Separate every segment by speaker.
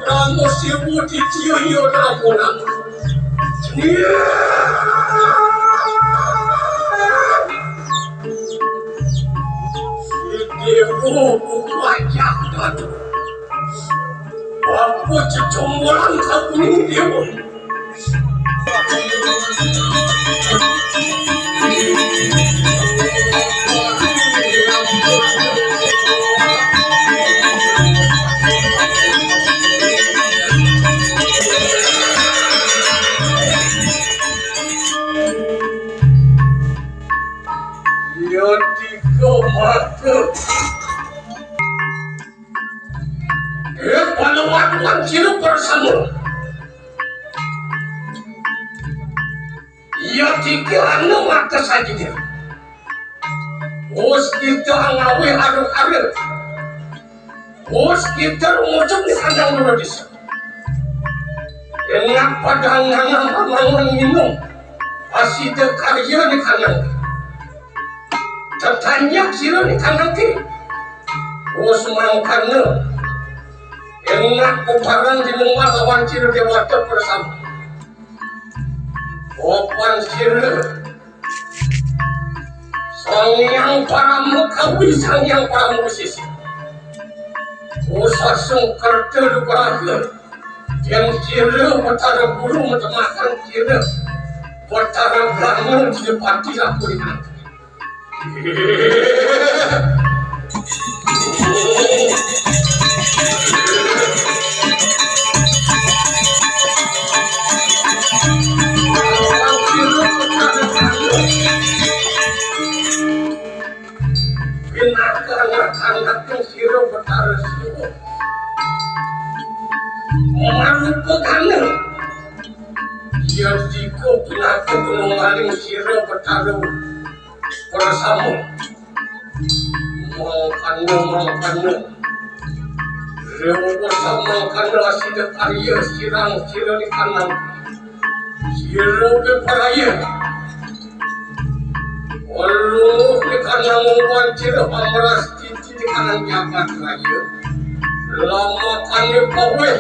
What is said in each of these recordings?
Speaker 1: Ramo sibu di ciyo ramunan. Ibu banyak dan aku cecumuran kamu ibu. Ya tiga mata. Pahlawan ciru bersama. Ya tiga mata saja dia. Bos kita ngawe haru-haru. Bos kita muncul di kandang dulu di sana. Enak pada ngangang minum. Pasti karya di kandang. Tertanya sila di kandang ti. Bos mangkana. Enak kubaran di rumah lawan sila dewata bersama. Opan sila. Sangyang para mukawi, sangyang para musisi. Usa sengkerta berakhir. Yang sila betara buru makan sila. Betara bangun di depan tidak boleh nanti. Anak-anak yang siro betara siro Malu pegana ia jika binatang penunggaling siro betara bersama Mangkana Rewa bersama Mangkana asida karya sirang siro di kanan Siro beparaya Walau di kanan wancir amaras titi di kanan jabat raya lama kani pawe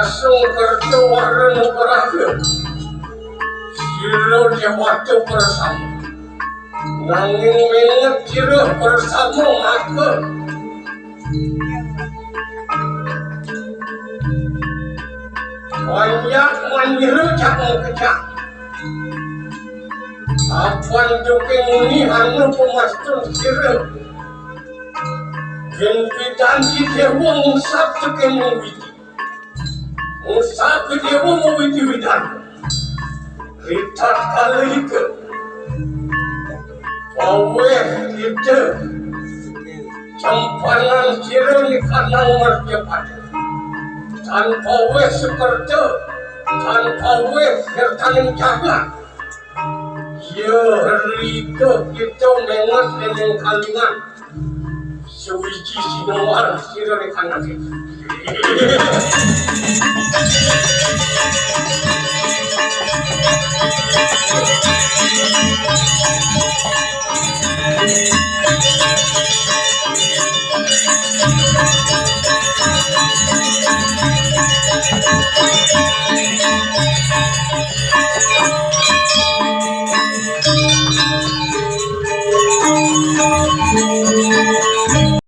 Speaker 1: asung kerja warna berakhir siro jawata bersama nanging menget siro bersama maka banyak menyiru jangan kejak Apan joking ini anu pemastun sirem Genpitan si dewa ngusap joking mewiti Ngusap dewa mewiti widan Ritat kala itu Pawe itu Campanan sirem di kanang merjabat Dan pawe seperti Dan pawe bertanggung jawab Ya rito kita mengat dengan kalingan Sewiji sinawar sira di kanan